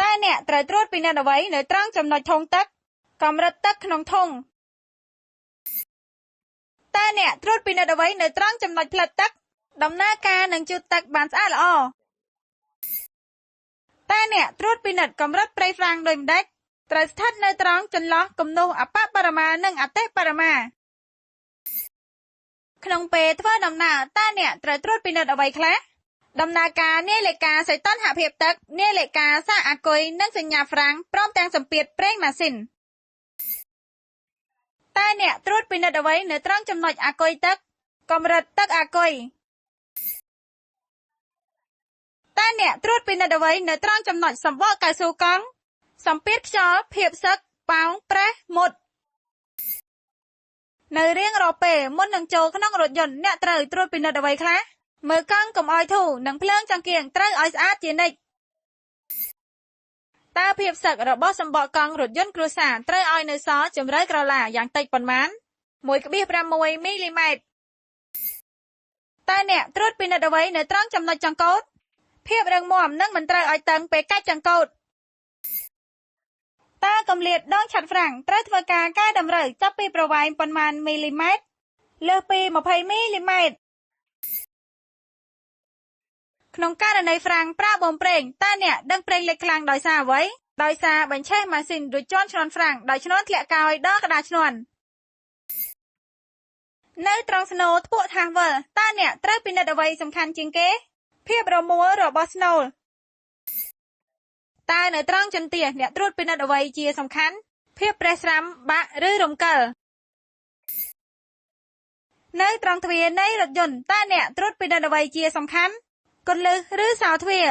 តែអ្នកត្រូវត្រួតពិនិត្យអ្វីនៅត្រង់ចំណុចធុងទឹកកម្រិតទឹកក្នុងធុងតែអ្នកត្រួតពិនិត្យអ្វីនៅត្រង់ចំណុចផ្លិតទឹកដំណើរការនឹងជូតទឹកបានស្អាតល្អតែអ្នកត្រួតពិនិត្យកម្រិតប្រេងហ្វ្រាំងដូចម្ដេចត្រូវស្ថិតនៅត្រង់ចន្លោះគំនូសអបបរមានិងអតិបរមាក្នុងពេលធ្វើដំណើរតើអ្នកត្រូវត្រួតពិនិត្យអ្វីខ្លះដំណើរការនាឡិកាសីតុណ្ហភាពទឹកនាឡិកាសាកអាគុយនិងសញ្ញាហ្វ្រាំងព្រមទាំងសម្ពាធប្រេងម៉ាស៊ីនតែអ្នកត្រួតពិនិត្យអ្វីនៅត្រង់ចំណុចអាគុយទឹកកម្រិតទឹកអាគុយតែអ្នកត្រួតពិនិត្យអ្វីនៅត្រង់ចំណុចសម្បកកៅស៊ូកង់សម្ពាធខ្យល់ភាពសឹកប៉ោងប្រេះមុតនៅរៀងរាល់ពេលមុននឹងចូលក្នុងរថយន្តអ្នកត្រូវត្រួតពិនិត្យអ្វីខ្លះមើលកង់កុំឲ្យធូរនិងភ្លើងចង្កៀងត្រូវឲ្យស្អាតជានិច្ចតើភាពសឹករបស់សម្បកកង់រថយន្តគ្រួសារត្រូវឲ្យនៅសល់ជម្រៅក្រឡាយ៉ាងតិចប៉ុន្មាន 1.6 មីលីម៉ែត្រតើអ្នកត្រួតពិនិត្យអ្វីនៅត្រង់ចំណុចចង្កូតភាពរឹងមាំនិងមិនត្រូវឲ្យតឹងពេលកាច់ចង្កូតតើគម្លាតដងឆ័ត្រហ្វ្រាំងត្រូវធ្វើការកែតម្រូវចាប់ពីប្រវែងប៉ុន្មានមីលីម៉ែត្រលើសពី20មីលីម៉ែត្រក្នុងករណីហ្វ្រាំងប្រើបំប្រេងតើអ្នកដឹងប្រេងលេចខ្លាំងដោយសារអ្វីដោយសារបញ្ឆេះម៉ាស៊ីនរួចជាន់ឈ្នាន់ហ្វ្រាំងដោយឈ្នាន់ធ្លាក់កោយដល់ក្តារឈ្នាន់នៅត្រង់ស្នូលធ្ពក់ថាសវិលតើអ្នកត្រូវពិនិត្យអ្វីសំខាន់ជាងគេភាពរមួលរបស់ស្នូលតើនៅត្រង់ចន្ទះអ្នកត្រួតពិនិត្យអ្វីជាសំខាន់ភាពប្រេះស្រាំបាក់ឬរំកិលនៅត្រង់ទ្វារនៃរថយន្តតើអ្នកត្រួតពិនិត្យអ្វីជាសំខាន់គន្លឹះឬសោទ្វារ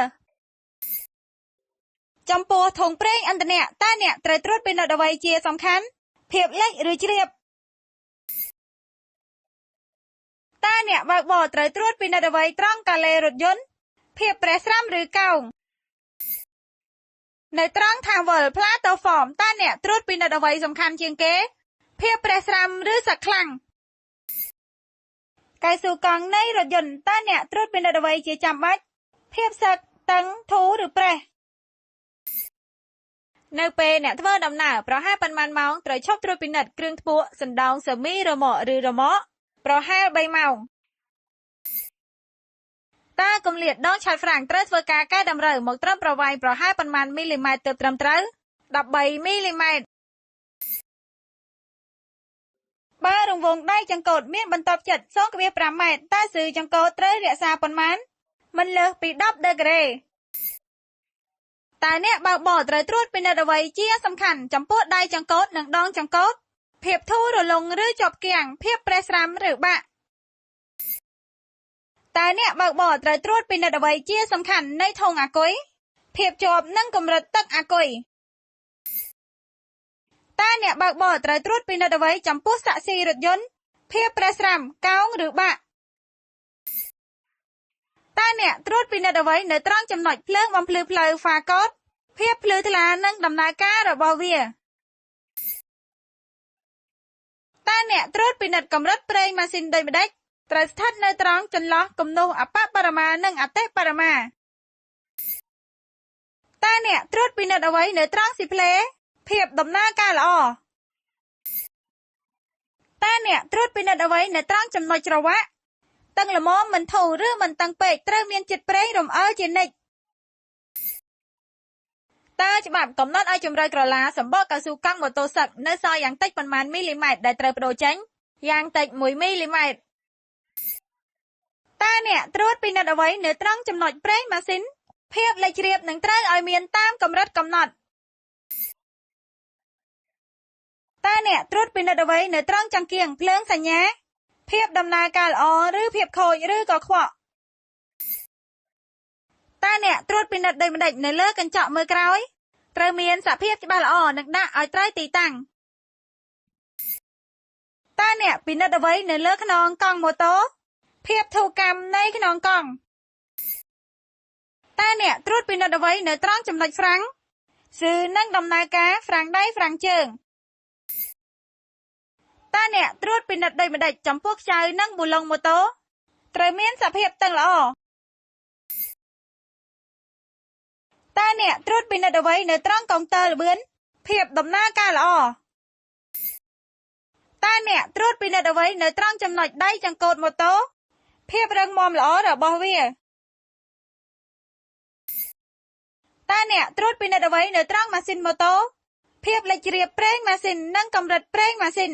ចំពោះធុងប្រេងឥន្ធនៈតើអ្នកត្រូវត្រួតពិនិត្យអ្វីជាសំខាន់ភាពលិចឬជ្រាបតើអ្នកបើកបរត្រូវត្រួតពិនិត្យអ្វីត្រង់កាឡេរថយន្តភាពប្រេះស្រាំឬកោងនៅត្រង់ថាសវិលផ្លាតូហ្វមតើអ្នកត្រួតពិនិត្យអ្វីសំខាន់ជាងគេភាពប្រេះស្រាំឬសឹកខ្លាំងកៅស៊ូកង់នៃរថយន្តតើអ្នកត្រួតពិនិត្យអ្វីជាចាំបាច់ភាពសឹកតឹងធូរឬប្រេះនៅពេលអ្នកធ្វើដំណើរប្រហែលប៉ុន្មានម៉ោងត្រូវឈប់ត្រួតពិនិត្យគ្រឿងធ្ភក់សណ្ដោងសឺមីរ៉ឺម៉កឬរ៉ឺម៉កប្រហែល3ម៉ោងតើគម្លាតដងឆ័ត្រហ្វ្រាំងត្រូវធ្វើការកែតម្រូវមកត្រឹមប្រវែងប្រហែលប៉ុន្មានមីលីម៉ែត្រទើបត្រឹមត្រូវ13មីលីម៉ែត្របើរង្វង់ដៃចង្កូតមានបន្ទាប់ជិត 0.5 ម៉ែត្រតើស៊ឺចង្កូតត្រូវរក្សាប៉ុន្មានមិនលើសពី10ដឺក្រេតើអ្នកបើកបរត្រូវត្រួតពិនិត្យអ្វីជាសំខាន់ចំពោះដៃចង្កូតនិងដងចង្កូតភាពធូររលុងឬជាប់គាំងភាពប្រេះស្រាំឬបាក់តើអ្នកបើកបរត្រូវត្រួតពិនិត្យអ្វីជាសំខាន់នៃធុងអាគុយភាពជាប់និងកម្រិតទឹកអាគុយតើអ្នកបើកបរត្រូវត្រួតពិនិត្យអ្វីចំពោះសាក់ស៊ីរថយន្តភាពប្រេះស្រាំកោងឬបាក់តើអ្នកត្រួតពិនិត្យអ្វីនៅត្រង់ចំណុចភ្លើងបំភ្លឺផ្លូវហ្វាកូតភាពភ្លឺថ្លានិងដំណើរការរបស់វាតើអ្នកត្រួតពិនិត្យកម្រិតប្រេងម៉ាស៊ីនដូចម្ដេចត្រូវស្ថិតនៅត្រង់ចន្លោះគំនូសអបបរមានិងអតិបរមាតើអ្នកត្រួតពិនិត្យអ្វីនៅត្រង់ស៊ីផ្លេភាពដំណើរការល្អតើអ្នកត្រួតពិនិត្យអ្វីនៅត្រង់ចំណុចច្រវាក់តឹងល្មមមិនធូរឬមិនតឹងពេកត្រូវមានជាតិប្រេងរំអិលជានិច្ចតើច្បាប់កំណត់ឲ្យជម្រៅក្រឡាសម្បកកៅស៊ូកង់ម៉ូតូសឹកនៅសល់យ៉ាងតិចប៉ុន្មានមីលីម៉ែត្រដែលត្រូវប្តូរចេញយ៉ាងតិច1មីលីម៉ែត្រតើអ្នកត្រួតពិនិត្យអ្វីនៅត្រង់ចំណុចប្រេងម៉ាស៊ីនភាពលេចជ្រាបនឹងត្រូវឲ្យមានតាមកម្រិតកំណត់តើអ្នកត្រួតពិនិត្យអ្វីនៅត្រង់ចង្កៀងភ្លើងសញ្ញាភាពដំណើរការល្អឬភាពខូចឬក៏ខ្វក់តើអ្នកត្រួតពិនិត្យដូចម្ដេចនៅលើកញ្ចក់មើលក្រោយត្រូវមានសភាពច្បាស់ល្អនិងដាក់ឲ្យត្រូវទីតាំងតើអ្នកពិនិត្យអ្វីនៅលើខ្នងកង់ម៉ូតូភាពធូរកម្មនៃខ្នងកង់តើអ្នកត្រួតពិនិត្យអ្វីនៅត្រង់ចំណុចហ្វ្រាំងស៊ឺនិងដំណើរការហ្វ្រាំងដៃហ្វ្រាំងជើងតើអ្នកត្រួតពិនិត្យដូចម្ដេចចំពោះខ្ចៅនិងប៊ូឡុងម៉ូតូត្រូវមានសភាពតឹងល្អតើ អ្នកត្រួតពិនិត្យអ្វីនៅត្រង់កុងទ័រល្បឿនភាពដំណើរការល្អតើអ្នកត្រួតពិនិត្យអ្វីនៅត្រង់ចំណុចដៃចង្កូតម៉ូតូភាពរឹងមាំល្អរបស់វាតើអ្នកត្រួតពិនិត្យអ្វីនៅត្រង់ម៉ាស៊ីនម៉ូតូភាពលេចជ្រាបប្រេងម៉ាស៊ីននិងកម្រិតប្រេងម៉ាស៊ីន